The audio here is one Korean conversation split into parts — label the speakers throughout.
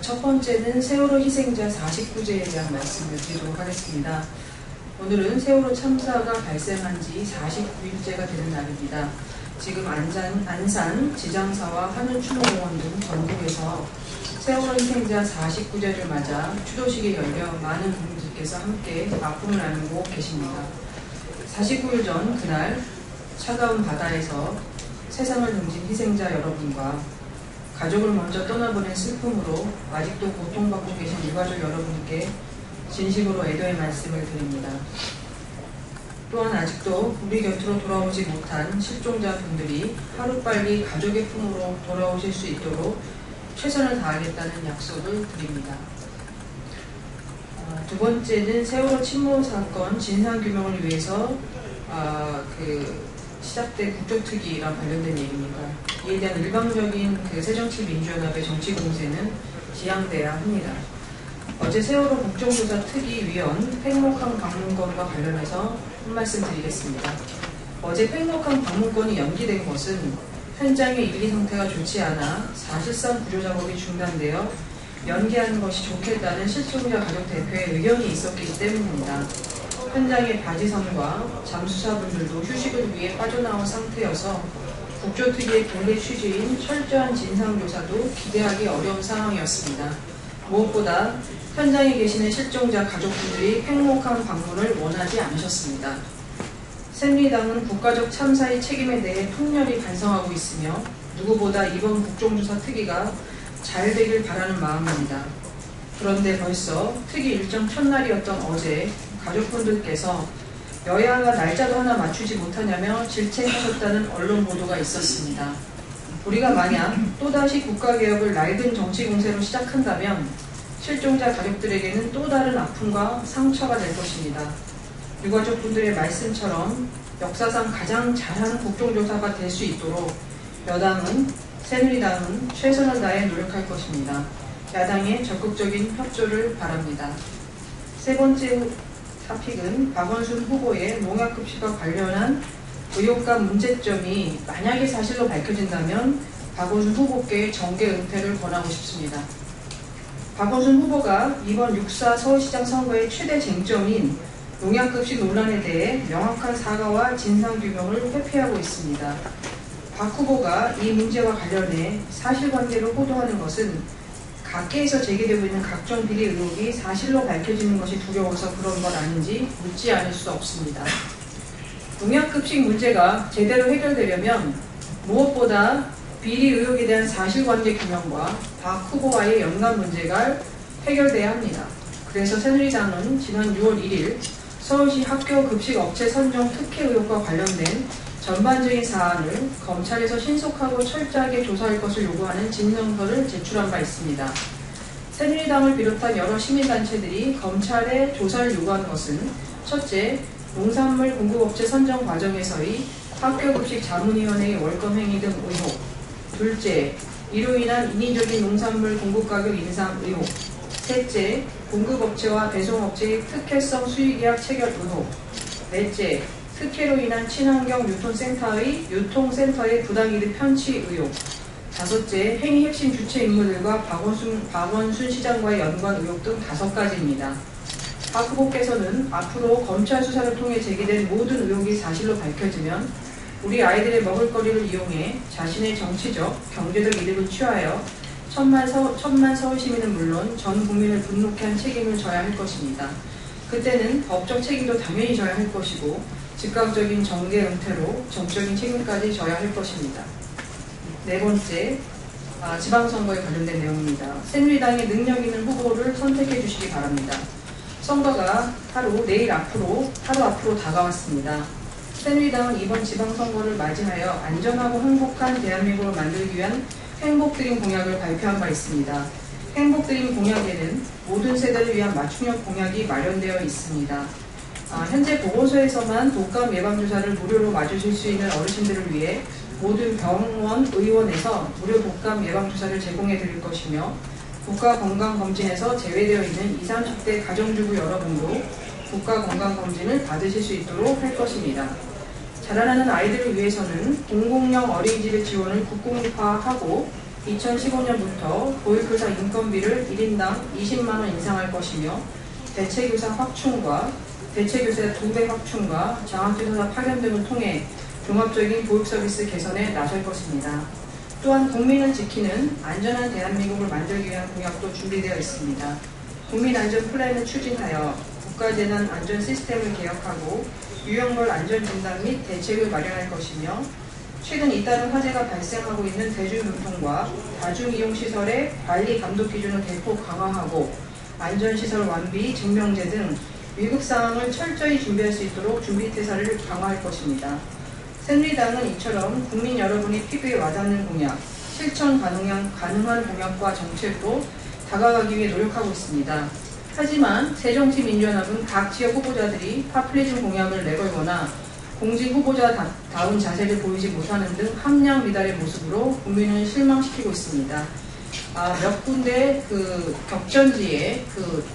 Speaker 1: 첫 번째는 세월호 희생자 49제에 대한 말씀을 드리도록 하겠습니다. 오늘은 세월호 참사가 발생한 지 49일째가 되는 날입니다. 지금 안산, 지장사와 하늘추모공원 등 전국에서 세월호 희생자 49제를 맞아 추도식이 열려 많은 국민들께서 함께 아픔을 나누고 계십니다. 49일 전 그날 차가운 바다에서 세상을 등진 희생자 여러분과 가족을 먼저 떠나보낸 슬픔으로 아직도 고통받고 계신 유가족 여러분께 진심으로 애도의 말씀을 드립니다. 또한 아직도 우리 곁으로 돌아오지 못한 실종자분들이 하루빨리 가족의 품으로 돌아오실 수 있도록 최선을 다하겠다는 약속을 드립니다. 두 번째는 세월호 침몰 사건 진상규명을 위해서 시작된 국조특위랑 관련된 얘기입니다. 이에 대한 일방적인 새정치민주연합의 정치공세는 지양돼야 합니다. 어제 세월호 국정조사 특위위원 팽목항 방문건과 관련해서 한 말씀 드리겠습니다. 어제 팽목항 방문건이 연기된 것은 현장의 인리 상태가 좋지 않아 사실상 구조작업이 중단되어 연기하는 것이 좋겠다는 실종자 가족 대표의 의견이 있었기 때문입니다. 현장의 바지선과 잠수사분들도 휴식을 위해 빠져나온 상태여서 국조특위의 본래 취지인 철저한 진상조사도 기대하기 어려운 상황이었습니다. 무엇보다 현장에 계시는 실종자 가족분들이 팽목항 방문을 원하지 않으셨습니다. 새누리당은 국가적 참사의 책임에 대해 통렬히 반성하고 있으며 누구보다 이번 국정조사 특위가 잘 되길 바라는 마음입니다. 그런데 벌써 특위 일정 첫날이었던 어제 가족분들께서 여야가 날짜도 하나 맞추지 못하냐며 질책하셨다는 언론 보도가 있었습니다. 우리가 만약 또다시 국가개혁을 낡은 정치공세로 시작한다면 실종자 가족들에게는 또 다른 아픔과 상처가 될 것입니다. 유가족분들의 말씀처럼 역사상 가장 잘한 국정조사가 될 수 있도록 여당은, 새누리당은 최선을 다해 노력할 것입니다. 야당의 적극적인 협조를 바랍니다. 세 번째 토픽은 박원순 후보의 농약급식과 관련한 의혹과 문제점이 만약에 사실로 밝혀진다면 박원순 후보께 정계 은퇴를 권하고 싶습니다. 박원순 후보가 이번 6.4 서울시장 선거의 최대 쟁점인 농약급식 논란에 대해 명확한 사과와 진상규명을 회피하고 있습니다. 박 후보가 이 문제와 관련해 사실관계를 호도하는 것은 각계에서 제기되고 있는 각종 비리 의혹이 사실로 밝혀지는 것이 두려워서 그런 것 아닌지 묻지 않을 수 없습니다. 농약급식 문제가 제대로 해결되려면 무엇보다 비리 의혹에 대한 사실관계 규명과 박 후보와의 연관 문제가 해결돼야 합니다. 그래서 새누리당은 지난 6월 1일 서울시 학교 급식업체 선정 특혜 의혹과 관련된 전반적인 사안을 검찰에서 신속하고 철저하게 조사할 것을 요구하는 진정서를 제출한 바 있습니다. 새누리당을 비롯한 여러 시민단체들이 검찰에 조사를 요구한 것은 첫째, 농산물 공급업체 선정 과정에서의 학교급식 자문위원회의 월권행위 등 의혹, 둘째, 이로 인한 인위적인 농산물 공급가격 인상 의혹, 셋째, 공급업체와 배송업체의 특혜성 수의계약 체결 의혹, 넷째, 특혜로 인한 친환경 유통센터의 유통센터의 부당이득 편취 의혹, 다섯째, 행위 핵심 주체 인물들과 박원순 시장과의 연관 의혹 등 5가지입니다. 박 후보께서는 앞으로 검찰 수사를 통해 제기된 모든 의혹이 사실로 밝혀지면 우리 아이들의 먹을거리를 이용해 자신의 정치적, 경제적 이득을 취하여 천만 서울 시민은 물론 전 국민을 분노케 한 책임을 져야 할 것입니다. 그때는 법적 책임도 당연히 져야 할 것이고 즉각적인 정계 은퇴로 정적인 책임까지 져야 할 것입니다. 네 번째, 지방선거에 관련된 내용입니다. 새누리당의 능력 있는 후보를 선택해 주시기 바랍니다. 선거가 하루 앞으로 다가왔습니다. 새누리당은 이번 지방선거를 맞이하여 안전하고 행복한 대한민국을 만들기 위한 행복드림 공약을 발표한 바 있습니다. 행복드림 공약에는 모든 세대를 위한 맞춤형 공약이 마련되어 있습니다. 현재 보건소에서만 독감 예방주사를 무료로 맞으실 수 있는 어르신들을 위해 모든 병원, 의원에서 무료 독감 예방주사를 제공해 드릴 것이며 국가건강검진에서 제외되어 있는 20, 30대 가정주부 여러분도 국가건강검진을 받으실 수 있도록 할 것입니다. 자라나는 아이들을 위해서는 공공형 어린이집의 지원을 국공립화하고 2015년부터 보육교사 인건비를 1인당 20만원 인상할 것이며 대체교사 확충과 대체교사 2배 확충과 장학지도사 파견 등을 통해 종합적인 보육서비스 개선에 나설 것입니다. 또한 국민을 지키는 안전한 대한민국을 만들기 위한 공약도 준비되어 있습니다. 국민안전 플랜을 추진하여 국가재난 안전 시스템을 개혁하고 유형별 안전진단 및 대책을 마련할 것이며 최근 잇따른 화재가 발생하고 있는 대중교통과 다중이용시설의 관리 감독 기준을 대폭 강화하고 안전시설 완비, 증명제 등 위급상황을 철저히 준비할 수 있도록 준비태세를 강화할 것입니다. 새누리당은 이처럼 국민 여러분이 피부에 와닿는 공약, 실천 가능한 공약과 정책으로 다가가기 위해 노력하고 있습니다. 하지만 새정치민주연합은 각 지역 후보자들이 파퓰리즘 공약을 내걸거나 공직 후보자다운 자세를 보이지 못하는 등 함량 미달의 모습으로 국민을 실망시키고 있습니다. 몇 군데 격전지의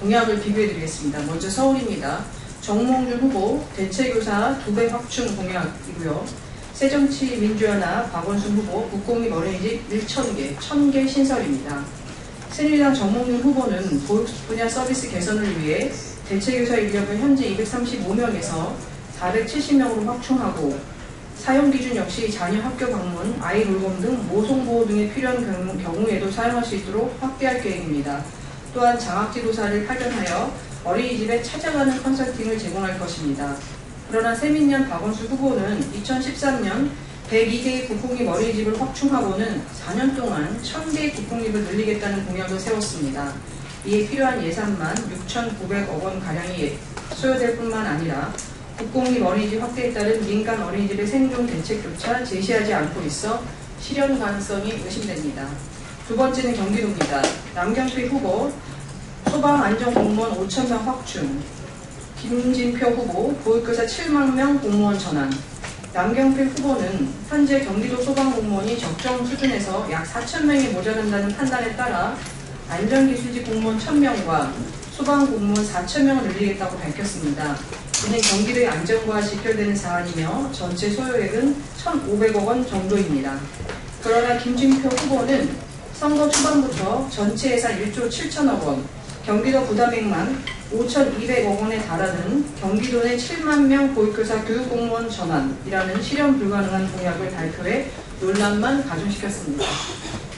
Speaker 1: 공약을 비교해드리겠습니다. 먼저 서울입니다. 정몽준 후보 대체교사 2배 확충 공약이고요. 새정치민주연합 박원순 후보 국공립 어린이집 1,000개, 1,000개 신설입니다. 새누리당 정몽준 후보는 보육 분야 서비스 개선을 위해 대체교사 인력을 현재 235명에서 470명으로 확충하고 사용기준 역시 자녀 학교 방문, 아이 돌봄 등 모성보호 등에 필요한 경우에도 사용할 수 있도록 확대할 계획입니다. 또한 장학지도사를 파견하여 어린이집에 찾아가는 컨설팅을 제공할 것입니다. 그러나 새민련 박원순 후보는 2013년 102개의 국공립 어린이집을 확충하고는 4년 동안 1000개의 국공립을 늘리겠다는 공약을 세웠습니다. 이에 필요한 예산만 6,900억 원가량이 소요될 뿐만 아니라 국공립 어린이집 확대에 따른 민간 어린이집의 생존 대책조차 제시하지 않고 있어 실현 가능성이 의심됩니다. 두 번째는 경기도입니다. 남경필 후보 소방안전공무원 5,000명 확충, 김진표 후보 보육교사 7만 명 공무원 전환. 남경필 후보는 현재 경기도 소방공무원이 적정 수준에서 약 4,000명이 모자란다는 판단에 따라 안전기술직 공무원 1,000명과 소방공무원 4,000명을 늘리겠다고 밝혔습니다. 이는 경기도의 안전과 직결되는 사안이며 전체 소요액은 1,500억 원 정도입니다. 그러나 김진표 후보는 선거 초반부터 전체 예산 1조 7천억 원, 경기도 부담액만 5,200억 원에 달하는 경기도 내 7만 명 보육교사 교육공무원 전환이라는 실현 불가능한 공약을 발표해 논란만 가중시켰습니다.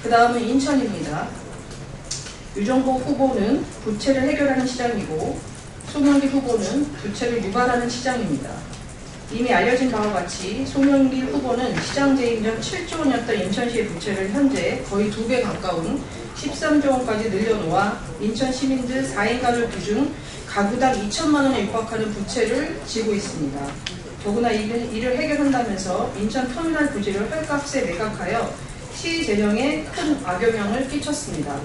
Speaker 1: 그 다음은 인천입니다. 유정복 후보는 부채를 해결하는 시장이고 송영길 후보는 부채를 유발하는 시장입니다. 이미 알려진 바와 같이 송영길 후보는 시장 재임 전 7조 원이었던 인천시의 부채를 현재 거의 2배 가까운 13조 원까지 늘려놓아 인천 시민들 4인 가족 기준 가구당 2천만 원에 육박하는 부채를 지고 있습니다. 더구나 이를 해결한다면서 인천 터미널 부지를 헐값에 매각하여 시 재정에 큰 악영향을 끼쳤습니다.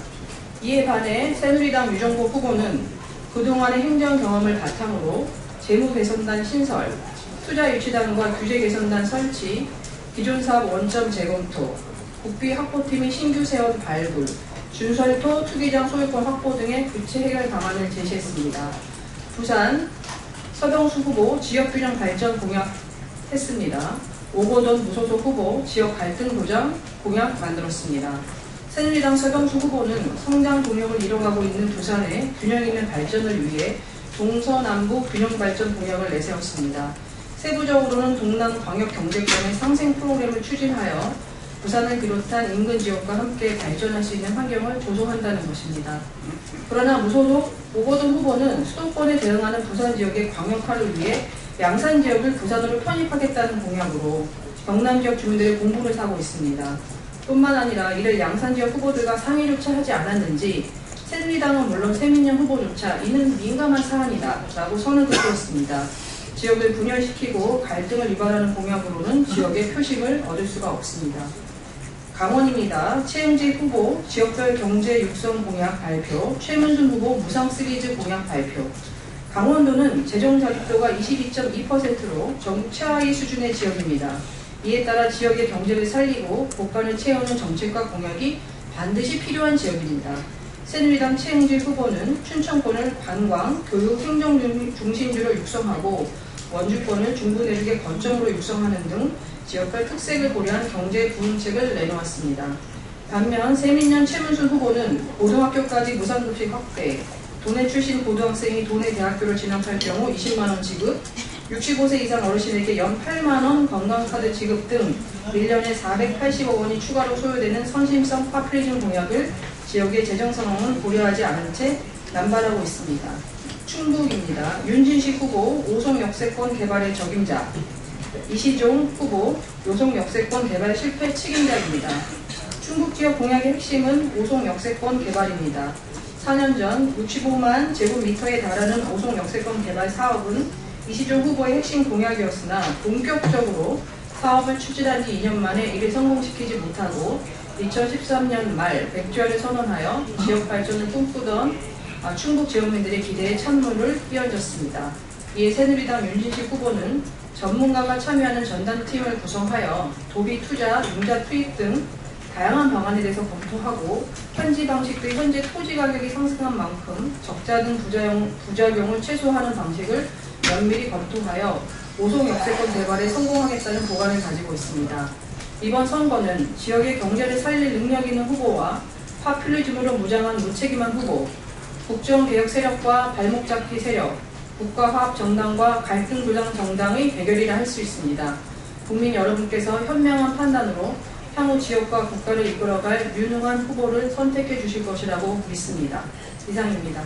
Speaker 1: 이에 반해 새누리당 유정복 후보는 그동안의 행정 경험을 바탕으로 재무개선단 신설, 투자유치단과 규제개선단 설치, 기존 사업 원점 재검토, 국비 확보팀이 신규 세원 발굴, 준설토 투기장 소유권 확보 등의 부채 해결 방안을 제시했습니다. 부산 서병수 후보 지역균형 발전 공약했습니다. 오거돈 무소속 후보 지역 갈등 도장 공약 만들었습니다. 새누리당 서병수 후보는 성장 동력을 이뤄가고 있는 부산의 균형 있는 발전을 위해 동서남북 균형 발전 공약을 내세웠습니다. 세부적으로는 동남 광역경제권의 상생 프로그램을 추진하여 부산을 비롯한 인근 지역과 함께 발전할 수 있는 환경을 조성한다는 것입니다. 그러나 무소속 오거돈 후보는 수도권에 대응하는 부산 지역의 광역화를 위해 양산 지역을 부산으로 편입하겠다는 공약으로 경남 지역 주민들의 공분을 사고 있습니다. 뿐만 아니라 이를 양산 지역 후보들과 상의조차 하지 않았는지 새누리당은 물론 새민영 후보조차 이는 민감한 사안이다 라고 선을 긋고 지역을 분열시키고 갈등을 유발하는 공약으로는 지역의 표심을 얻을 수가 없습니다. 강원입니다. 최영지 후보 지역별 경제 육성 공약 발표, 최문순 후보 무상 시리즈 공약 발표. 강원도는 재정 자립도가 22.2%로 전국 최하위 수준의 지역입니다. 이에 따라 지역의 경제를 살리고 곳간을 채우는 정책과 공약이 반드시 필요한 지역입니다. 새누리당 최영지 후보는 춘천권을 관광, 교육, 행정 중심지로 육성하고 원주권을 중부 내륙의 거점으로 육성하는 등 지역별 특색을 고려한 경제 부흥책을 내놓았습니다. 반면 세민연 최문순 후보는 고등학교까지 무상급식 확대, 도내 출신 고등학생이 도내 대학교를 진학할 경우 20만원 지급, 65세 이상 어르신에게 연 8만원 건강카드 지급 등 1년에 480억 원이 추가로 소요되는 선심성 파퓰리즘 공약을 지역의 재정 상황은 고려하지 않은 채 남발하고 있습니다. 충북입니다. 윤진식 후보 오송 역세권 개발의 적임자, 이시종 후보 요송 역세권 개발 실패 책임자입니다. 충북 지역 공약의 핵심은 오송 역세권 개발입니다. 4년 전 65만 제곱미터에 달하는 오송 역세권 개발 사업은 이시종 후보의 핵심 공약이었으나 본격적으로 사업을 추진한 지 2년 만에 이를 성공시키지 못하고 2013년 말 백지화를 선언하여 지역 발전을 꿈꾸던 충북 지역민들의 기대에 찬물을 끼얹었습니다. 이에 새누리당 윤진식 후보는 전문가가 참여하는 전담팀을 구성하여 도비 투자, 융자 투입 등 다양한 방안에 대해서 검토하고 현지 방식도 현재 토지 가격이 상승한 만큼 적자 등 부작용을 최소화하는 방식을 면밀히 검토하여 오송 역세권 개발에 성공하겠다는 보관을 가지고 있습니다. 이번 선거는 지역의 경제를 살릴 능력 있는 후보와 파퓰리즘으로 무장한 무책임한 후보, 국정개혁 세력과 발목 잡기 세력, 국가화합 정당과 갈등 부장 정당의 대결이라 할 수 있습니다. 국민 여러분께서 현명한 판단으로 향후 지역과 국가를 이끌어갈 유능한 후보를 선택해 주실 것이라고 믿습니다. 이상입니다.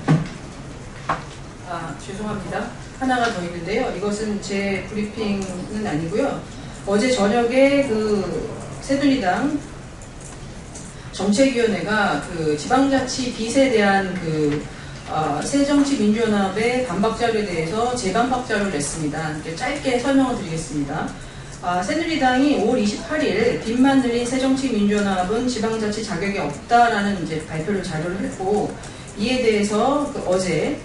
Speaker 1: 죄송합니다. 하나가 더 있는데요. 이것은 제 브리핑은 아니고요. 어제 저녁에 새누리당 정책위원회가 지방자치 빚에 대한 새정치민주연합의 반박 자료에 대해서 재반박 자료를 냈습니다. 짧게 설명을 드리겠습니다. 새누리당이 5월 28일 빚만 늘린 새정치민주연합은 지방자치 자격이 없다라는 발표를 자료를 했고, 이에 대해서 어제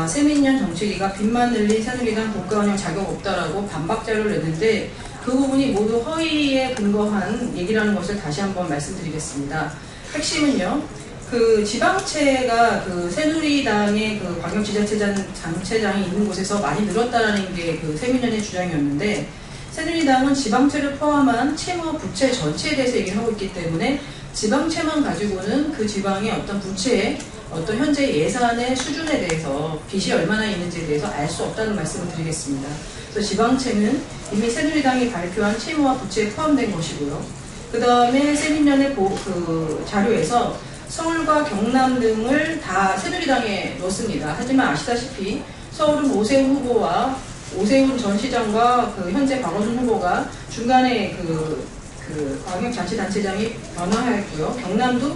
Speaker 1: 세민연 정책위가 빚만 늘린 새누리당 국가운영 자격 없다라고 반박 자료를 냈는데 그 부분이 모두 허위에 근거한 얘기라는 것을 다시 한번 말씀드리겠습니다. 핵심은요, 지방채가 새누리당의 광역지자체장이 있는 곳에서 많이 늘었다라는 게 세민연의 주장이었는데, 새누리당은 지방채를 포함한 채무와 부채 전체에 대해서 얘기를 하고 있기 때문에 지방채만 가지고는 그 지방의 어떤 부채의 어떤 현재 예산의 수준에 대해서 빚이 얼마나 있는지에 대해서 알 수 없다는 말씀을 드리겠습니다. 그래서 지방채는 이미 새누리당이 발표한 채무와 부채에 포함된 것이고요. 그 다음에 세민연의 자료에서 서울과 경남 등을 다 새누리당에 넣습니다. 하지만 아시다시피 서울은 오세훈 후보와 오세훈 전 시장과 현재 박원순 후보가 중간에 광역자치단체장이 변화했고요. 경남도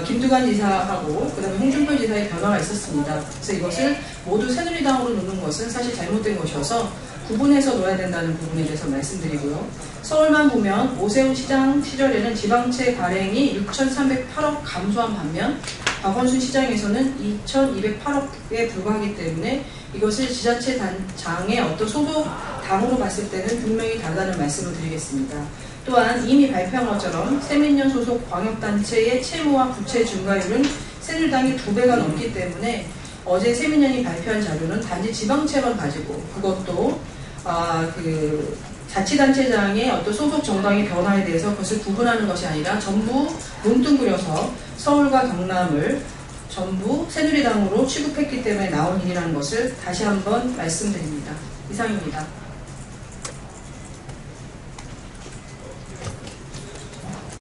Speaker 1: 김두관 지사하고 그다음에 홍준표 지사의 변화가 있었습니다. 그래서 이것을 모두 새누리당으로 놓는 것은 사실 잘못된 것이어서 구분해서 놓아야 된다는 부분에 대해서 말씀드리고요. 서울만 보면 오세훈 시장 시절에는 지방채 발행이 6,308억 감소한 반면 박원순 시장에서는 2,208억에 불과하기 때문에 이것을 지자체장의 어떤 소속 당으로 봤을 때는 분명히 다르다는 말씀을 드리겠습니다. 또한 이미 발표한 것처럼 세민연 소속 광역단체의 채무와 부채 증가율은 새누리당이 2배가 넘기 때문에 어제 세민연이 발표한 자료는 단지 지방채만 가지고, 그것도 자치단체장의 어떤 소속 정당의 변화에 대해서 그것을 구분하는 것이 아니라 전부 뭉뚱그려서 서울과 경남을 전부 새누리당으로 취급했기 때문에 나온 일이라는 것을 다시 한번 말씀드립니다. 이상입니다.